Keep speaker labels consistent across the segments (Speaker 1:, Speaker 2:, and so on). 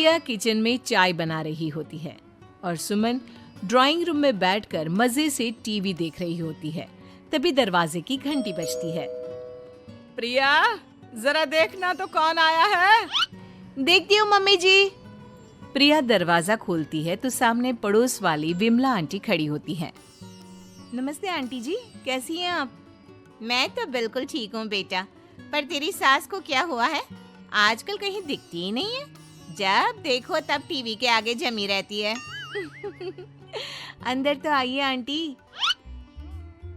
Speaker 1: प्रिया kitchen में चाय बना रही होती है और सुमन ड्राइंग रूम में बैठकर मजे से टीवी देख रही होती है। तभी दरवाजे की घंटी बजती है।
Speaker 2: प्रिया, जरा देखना तो कौन आया है।
Speaker 1: देखती हूँ मम्मी जी। प्रिया दरवाजा खोलती है तो सामने पड़ोस वाली विमला आंटी खड़ी होती है। नमस्ते आंटी जी, कैसी हैं आप?
Speaker 3: मैं तो बिल्कुल ठीक हूँ बेटा, पर तेरी सास को क्या हुआ है? आजकल कहीं दिखती ही नहीं है। जब देखो तब टीवी के आगे जमी रहती है।
Speaker 1: अंदर तो आइए आंटी।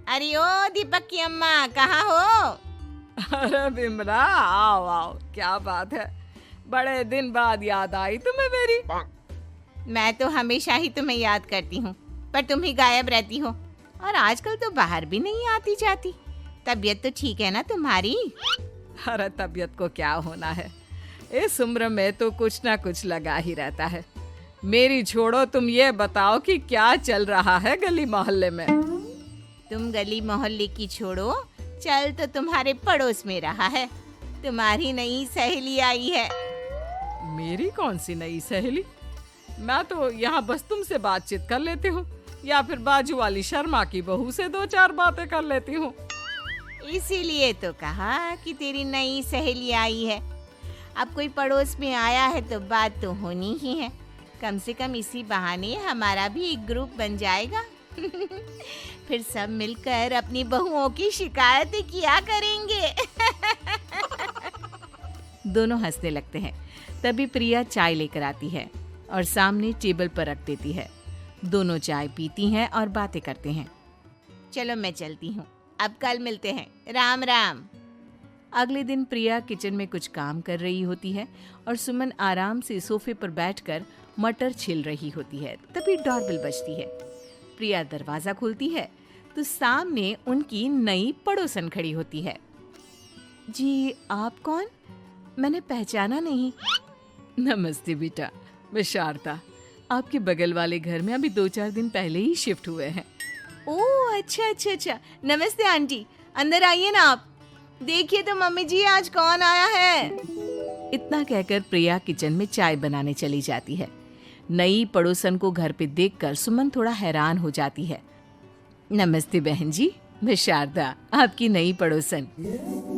Speaker 3: अरे ओ दीपक की अम्मा, कहाँ हो?
Speaker 2: अरे बिमला, आओ आओ, क्या बात है, बड़े दिन बाद याद आई तुम्हें मेरी।
Speaker 3: मैं तो हमेशा ही तुम्हें याद करती हूँ, पर तुम ही गायब रहती हो और आजकल तो बाहर भी नहीं आती जाती। तबीयत तो ठीक है ना तुम्हारी?
Speaker 2: अरे तबीयत को क्या होना है, इस उम्र में तो कुछ ना कुछ लगा ही रहता है। मेरी छोड़ो, तुम ये बताओ कि क्या चल रहा है गली मोहल्ले में।
Speaker 3: तुम गली मोहल्ले की छोड़ो, चल तो तुम्हारे पड़ोस में रहा है। तुम्हारी नई सहेली आई है।
Speaker 2: मेरी कौन सी नई सहेली? मैं तो यहाँ बस तुमसे बातचीत कर लेती हूँ या फिर बाजू वाली शर्मा की बहू से दो चार बातें कर लेती हूँ।
Speaker 3: इसीलिए तो कहा कि तेरी नई सहेली आई है। अब कोई पड़ोस में आया है तो बात तो होनी ही है। कम से कम इसी बहाने हमारा भी एक ग्रुप बन जाएगा। फिर सब मिलकर अपनी बहुओं की शिकायतें किया करेंगे।
Speaker 1: दोनों हंसने लगते हैं। तभी प्रिया चाय लेकर आती है और सामने टेबल पर रख देती है। दोनों चाय पीती हैं और बातें करते हैं।
Speaker 3: चलो मैं चलती हूँ, अब कल मिलते हैं। राम राम।
Speaker 1: अगले दिन प्रिया किचन में कुछ काम कर रही होती है और सुमन आराम से सोफे पर बैठकर मटर छिल रही होती है। तभी डोरबेल बजती है। प्रिया दरवाजा खोलती है तो सामने उनकी नई पड़ोसन खड़ी होती है। जी, आप कौन? मैंने पहचाना नहीं।
Speaker 2: नमस्ते बेटा, मैं शारदा, आपके बगल वाले घर में अभी 2-4 दिन पहले ही शिफ्ट हुए हैं।
Speaker 1: ओह अच्छा। नमस्ते आंटी, अंदर आइए ना आप। देखिए तो मम्मी जी, आज कौन आया है। इतना कहकर प्रिया किचन में चाय बनाने चली जाती है। नई पड़ोसन को घर पे देखकर सुमन थोड़ा हैरान हो जाती है। नमस्ते बहन जी, मैं शारदा, आपकी नई पड़ोसन।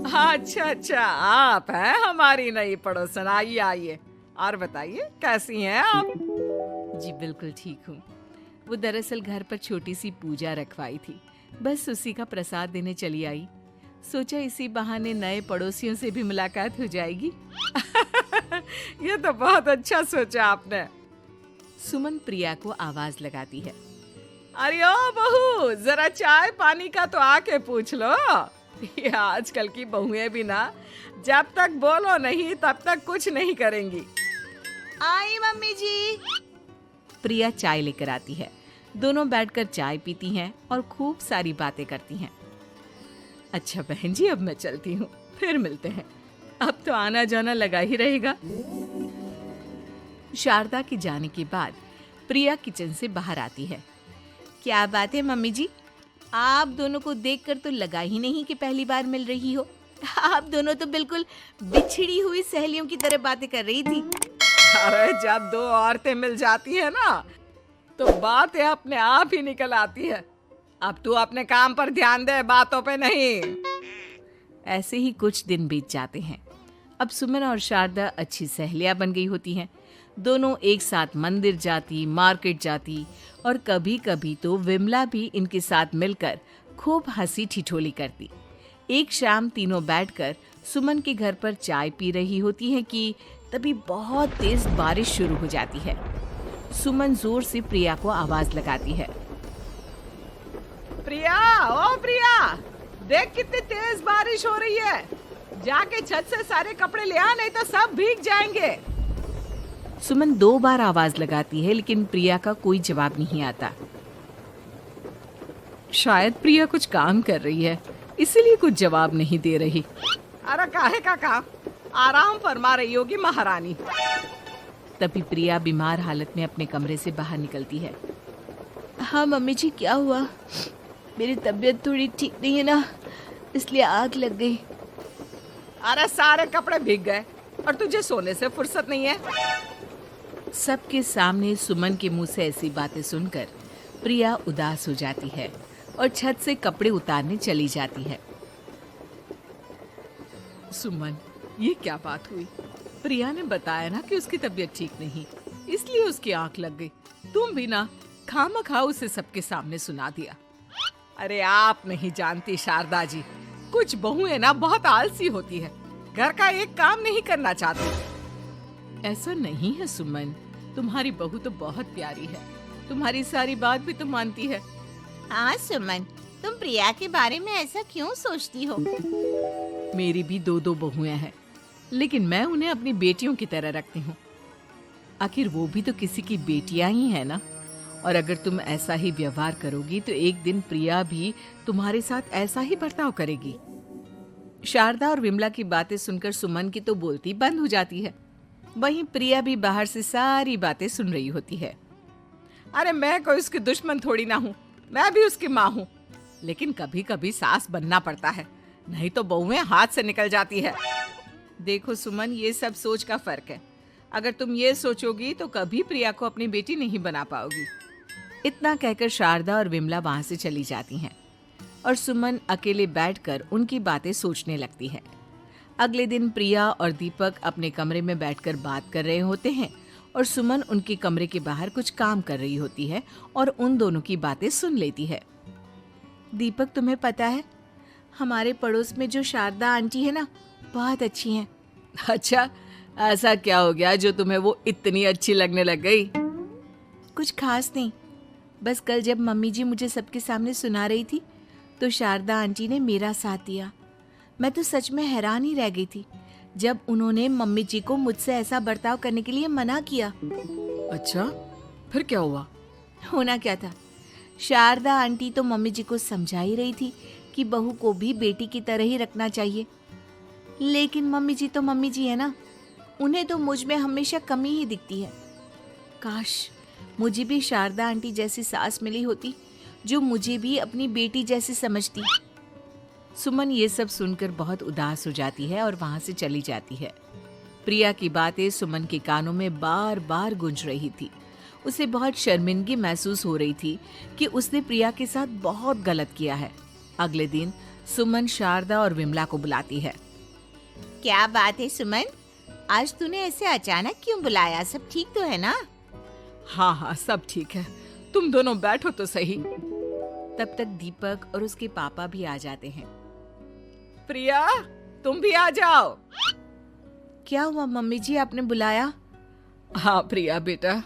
Speaker 2: अच्छा, आप हैं हमारी नई पड़ोसन। आइए आइए, और बताइए कैसी हैं आप?
Speaker 1: जी बिल्कुल ठीक हूँ। वो दरअसल घर पर छोटी सी पूजा रखवाई थी, बस उसी का प्रसाद देने चली आई। सोचा इसी बहाने नए पड़ोसियों से भी मुलाकात हो जाएगी।
Speaker 2: ये तो बहुत अच्छा सोचा आपने।
Speaker 1: सुमन प्रिया को आवाज लगाती है।
Speaker 2: अरे ओ बहू, जरा चाय पानी का तो आके पूछ लो। ये आजकल की बहुएं भी ना, जब तक बोलो नहीं तब तक कुछ नहीं करेंगी।
Speaker 3: आई मम्मी जी।
Speaker 1: प्रिया चाय लेकर आती है। दोनों बैठकर चाय पीती हैं और खूब सारी बातें करती हैं। अच्छा बहन जी, अब मैं चलती हूँ, फिर मिलते हैं। अब तो आना जाना लगा ही रहेगा। शारदा के जाने के बाद प्रिया किचन से बाहर आती है। क्या बात है मम्मी जी, आप दोनों को देखकर तो लगा ही नहीं कि पहली बार मिल रही हो। आप दोनों तो बिल्कुल बिछड़ी हुई सहेलियों की तरह बातें कर रही थी।
Speaker 2: अरे जब दो औरतें मिल जाती है ना, तो बातें अपने आप ही निकल आती है। अब तू अपने काम पर ध्यान दे, बातों पे नहीं।
Speaker 1: ऐसे ही कुछ दिन बीत जाते हैं। अब सुमन और शारदा अच्छी सहेलियां बन गई होती हैं। दोनों एक साथ मंदिर जाती, मार्केट जाती और कभी कभी तो विमला भी इनके साथ मिलकर खूब हंसी ठिठोली करती। एक शाम तीनों बैठकर सुमन के घर पर चाय पी रही होती हैं कि तभी बहुत तेज बारिश शुरू हो जाती है। सुमन जोर से प्रिया को आवाज लगाती है।
Speaker 2: प्रिया, ओ प्रिया, देख कितनी तेज बारिश हो रही है। जाके छत से सारे कपड़े ले आ, नहीं तो सब भीग जाएंगे।
Speaker 1: सुमन 2 बार आवाज लगाती है लेकिन प्रिया का कोई जवाब नहीं आता। शायद प्रिया कुछ काम कर रही है, इसीलिए कुछ जवाब नहीं दे रही।
Speaker 2: अरे काहे का काम, आराम फरमा रही होगी महारानी।
Speaker 1: तभी प्रिया बीमार हालत में अपने कमरे से बाहर निकलती है। हाँ मम्मी जी, क्या हुआ? मेरी तबीयत थोड़ी ठीक नहीं है ना, इसलिए आग लग गई।
Speaker 2: अरे सारे कपड़े भीग गए और तुझे सोने से फुर्सत नहीं है।
Speaker 1: सबके सामने सुमन के मुंह से ऐसी बातें सुनकर प्रिया उदास हो जाती है और छत से कपड़े उतारने चली जाती है।
Speaker 2: सुमन, ये क्या बात हुई? प्रिया ने बताया ना कि उसकी तबीयत ठीक नहीं, इसलिए उसकी आंख लग गई। तुम भी ना खामखा उसे सबके सामने सुना दिया। अरे आप नहीं जानती शारदा जी, कुछ बहुएं ना बहुत आलसी होती है, घर का एक काम नहीं करना चाहती।
Speaker 1: ऐसा नहीं है सुमन, तुम्हारी बहू तो बहुत प्यारी है, तुम्हारी सारी बात भी तो मानती है।
Speaker 3: हाँ सुमन, तुम प्रिया के बारे में ऐसा क्यों सोचती हो?
Speaker 1: मेरी भी दो बहुएं हैं, लेकिन मैं उन्हें अपनी बेटियों की तरह रखती हूँ। आखिर वो भी तो किसी की बेटियां ही है ना। और अगर तुम ऐसा ही व्यवहार करोगी तो एक दिन प्रिया भी तुम्हारे साथ ऐसा ही बर्ताव करेगी। शारदा और विमला की बातें सुनकर सुमन की तो बोलती बंद हो जाती है। वहीं प्रिया भी बाहर से सारी बातें सुन रही होती है।
Speaker 2: अरे मैं कोई उसकी दुश्मन थोड़ी ना हूँ, मैं भी उसकी माँ हूँ, लेकिन कभी कभी सास बनना पड़ता है, नहीं तो बहुएं हाथ से निकल जाती है।
Speaker 1: देखो सुमन, ये सब सोच का फर्क है। अगर तुम ये सोचोगी तो कभी प्रिया को अपनी बेटी नहीं बना पाओगी। इतना कहकर शारदा और विमला वहां से चली जाती हैं और सुमन अकेले बैठकर उनकी बातें सोचने लगती है। अगले दिन प्रिया और दीपक अपने कमरे में बैठकर बात कर रहे होते हैं और सुमन उनके कमरे के बाहर कुछ काम कर रही होती है और उन दोनों की बातें सुन लेती है। दीपक, तुम्हें पता है हमारे पड़ोस में जो शारदा आंटी है ना, बहुत अच्छी हैं।
Speaker 2: अच्छा, ऐसा क्या हो गया जो तुम्हें वो इतनी अच्छी लगने लग गई?
Speaker 1: कुछ खास नहीं, बस कल जब मम्मी जी मुझे सबके सामने सुना रही थी तो शारदा आंटी ने मेरा साथ दिया। मैं तो सच में हैरान ही रह गई थी जब उन्होंने मम्मी जी को मुझसे ऐसा बर्ताव करने के लिए मना किया।
Speaker 2: अच्छा, फिर क्या हुआ?
Speaker 1: होना क्या था, शारदा आंटी तो मम्मी जी को समझा ही रही थी कि बहू को भी बेटी की तरह ही रखना चाहिए, लेकिन मम्मी जी तो मम्मी जी है ना, उन्हें तो मुझ में हमेशा कमी ही दिखती है। काश मुझे भी शारदा आंटी जैसी सास मिली होती जो मुझे भी अपनी बेटी जैसी समझती। सुमन ये सब सुनकर बहुत उदास हो जाती है और वहां से चली जाती है। प्रिया की बातें सुमन के कानों में बार बार गूंज रही थी। उसे बहुत शर्मिंदगी महसूस हो रही थी कि उसने प्रिया के साथ बहुत गलत किया है। अगले दिन सुमन शारदा और विमला को बुलाती है।
Speaker 3: क्या बात है सुमन, आज तूने ऐसे अचानक क्यों बुलाया? सब ठीक तो है ना?
Speaker 2: हाँ हाँ, सब ठीक है, तुम दोनों बैठो तो सही।
Speaker 1: तब तक दीपक और उसके पापा भी आ जाते हैं।
Speaker 2: प्रिया, तुम भी आ जाओ।
Speaker 1: क्या हुआ मम्मी जी, आपने बुलाया?
Speaker 2: हाँ प्रिया बेटा,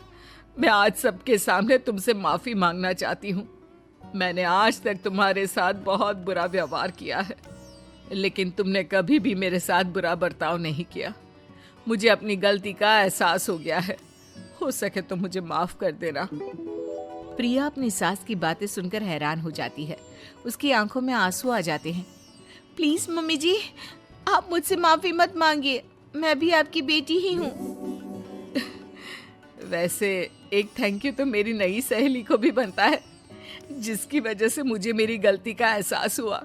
Speaker 2: मैं आज सबके सामने तुमसे माफी मांगना चाहती हूँ। मैंने आज तक तुम्हारे साथ बहुत बुरा व्यवहार किया है, लेकिन तुमने कभी भी मेरे साथ बुरा बर्ताव नहीं किया। मुझे अपनी गलती का एहसास हो गया है, हो सके तो मुझे माफ कर देना।
Speaker 1: प्रिया अपनी सास की बातें सुनकर हैरान हो जाती है। उसकी आंखों में आंसू आ जाते हैं। प्लीज मम्मी जी, आप मुझसे माफी मत मांगिए, मैं भी आपकी बेटी ही हूँ।
Speaker 2: वैसे एक थैंक यू तो मेरी नई सहेली को भी बनता है, जिसकी वजह से मुझे मेरी गलती का एहसास हुआ।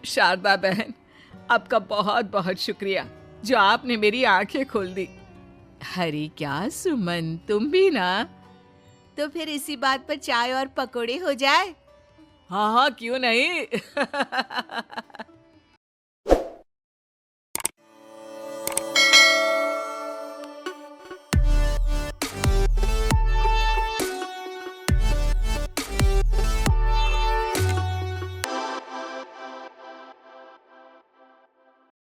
Speaker 2: शारदा बहन, आपका बहुत बहुत शुक्रिया जो आपने मेरी आंखें खोल दी।
Speaker 1: अरे क्या सुमन, तुम भी ना।
Speaker 3: तो फिर इसी बात पर चाय और पकोड़े हो जाए।
Speaker 2: हाँ हाँ, क्यों नहीं।